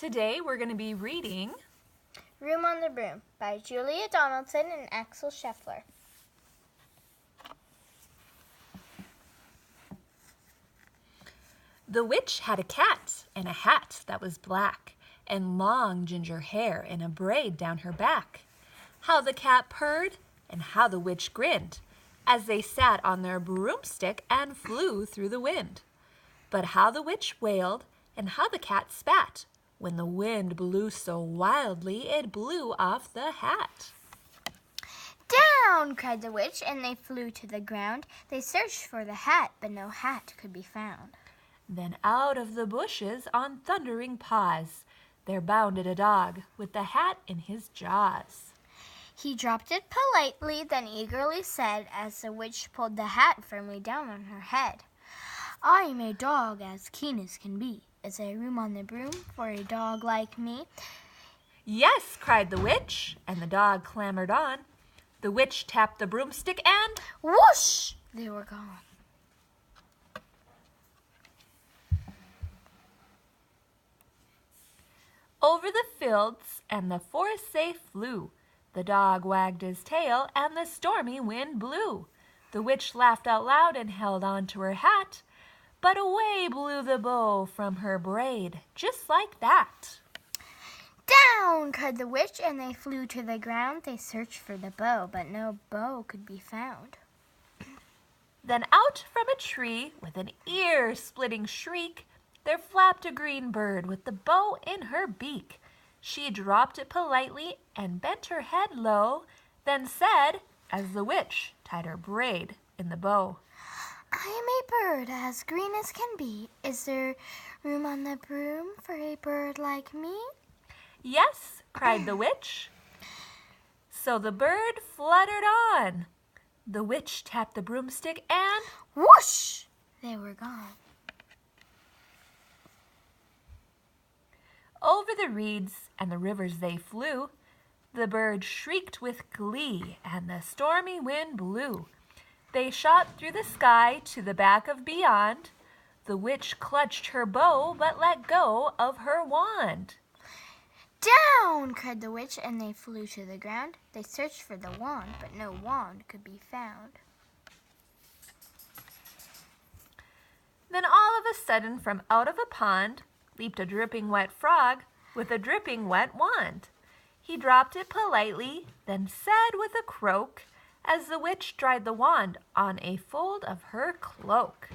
Today we're going to be reading Room on the Broom by Julia Donaldson and Axel Scheffler. The witch had a cat and a hat that was black, and long ginger hair in a braid down her back. How the cat purred and how the witch grinned, as they sat on their broomstick and flew through the wind. But how the witch wailed and how the cat spat, when the wind blew so wildly it blew off the hat. "Down!" cried the witch, and they flew to the ground. They searched for the hat, but no hat could be found. Then out of the bushes on thundering paws, there bounded a dog with the hat in his jaws. He dropped it politely, then eagerly said, as the witch pulled the hat firmly down on her head, "I am a dog as keen as can be. Is there room on the broom for a dog like me?" "Yes," cried the witch, and the dog clambered on. The witch tapped the broomstick and whoosh! They were gone. Over the fields and the forest they flew. The dog wagged his tail and the stormy wind blew. The witch laughed out loud and held on to her hat, but away blew the bow from her braid, just like that. "Down!" cried the witch, and they flew to the ground. They searched for the bow, but no bow could be found. Then out from a tree, with an ear-splitting shriek, there flapped a green bird with the bow in her beak. She dropped it politely and bent her head low, then said, as the witch tied her braid in the bow, "I am a bird as green as can be. Is there room on the broom for a bird like me?" "Yes," cried the witch. So the bird fluttered on. The witch tapped the broomstick and whoosh! They were gone. Over the reeds and the rivers they flew. The bird shrieked with glee, and the stormy wind blew. They shot through the sky to the back of beyond. The witch clutched her bow, but let go of her wand. "Down!" cried the witch, and they flew to the ground. They searched for the wand, but no wand could be found. Then all of a sudden, from out of a pond, leaped a dripping wet frog with a dripping wet wand. He dropped it politely, then said with a croak, as the witch dried the wand on a fold of her cloak,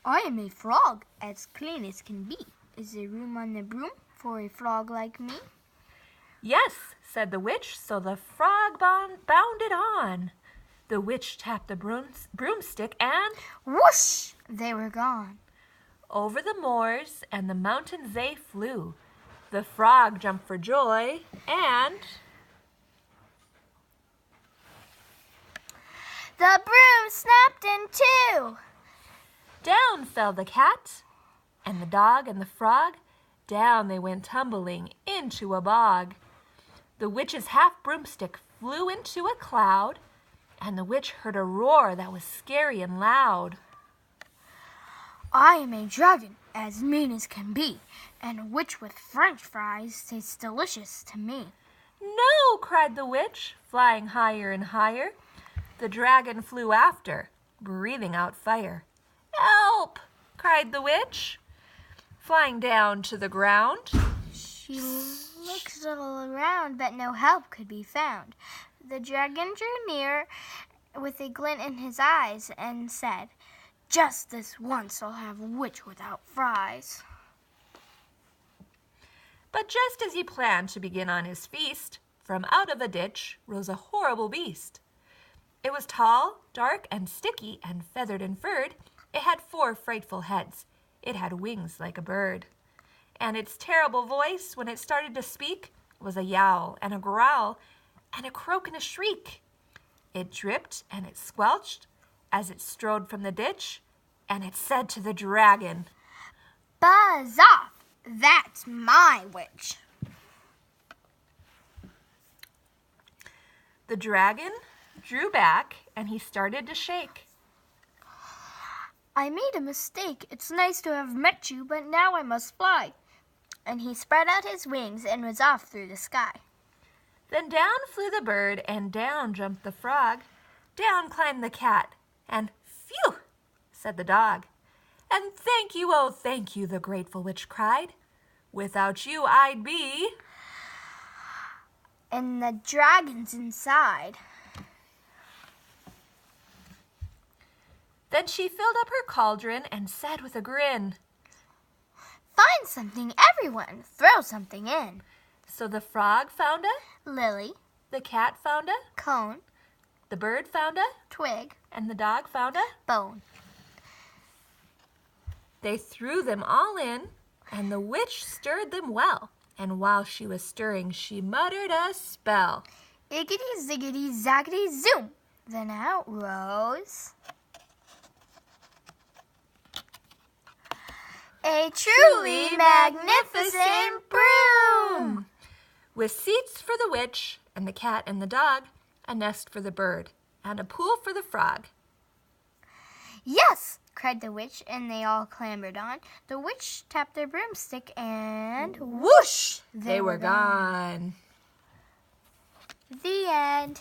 "I am a frog as clean as can be. Is there room on the broom for a frog like me?" "Yes," said the witch, so the frog bounded on. The witch tapped the broomstick and whoosh! They were gone. Over the moors and the mountains they flew. The frog jumped for joy and the broom snapped in two. Down fell the cat, and the dog and the frog, down they went tumbling into a bog. The witch's half broomstick flew into a cloud, and the witch heard a roar that was scary and loud. "I am a dragon as mean as can be, and a witch with French fries tastes delicious to me." "No!" cried the witch, flying higher and higher. The dragon flew after, breathing out fire. "Help!" cried the witch, flying down to the ground. She looked all around, but no help could be found. The dragon drew near with a glint in his eyes and said, "Just this once I'll have a witch without fries." But just as he planned to begin on his feast, from out of a ditch rose a horrible beast. It was tall, dark, and sticky, and feathered and furred. It had 4 frightful heads. It had wings like a bird. And its terrible voice, when it started to speak, was a yowl and a growl and a croak and a shriek. It dripped and it squelched as it strode from the ditch, and it said to the dragon, "Buzz off! That's my witch." The dragon drew back, and he started to shake. "I made a mistake. It's nice to have met you, but now I must fly. and he spread out his wings and was off through the sky. Then down flew the bird, and down jumped the frog. Down climbed the cat, and phew, said the dog. And thank you, oh thank you, the grateful witch cried. Without you I'd be... And the dragons inside. Then she filled up her cauldron and said with a grin, Find something, everyone. Throw something in. So the frog found a, Lily, the cat found a, cone, the bird found a, twig, and the dog found a. bone. They threw them all in, and the witch stirred them well. And while she was stirring, she muttered a spell. Iggity, ziggity, zaggity, zoom. Then out rose a truly magnificent broom, with seats for the witch and the cat and the dog, a nest for the bird, and a pool for the frog. Yes, cried the witch, and they all clambered on. The witch tapped their broomstick, and Whoosh! They were gone. The end.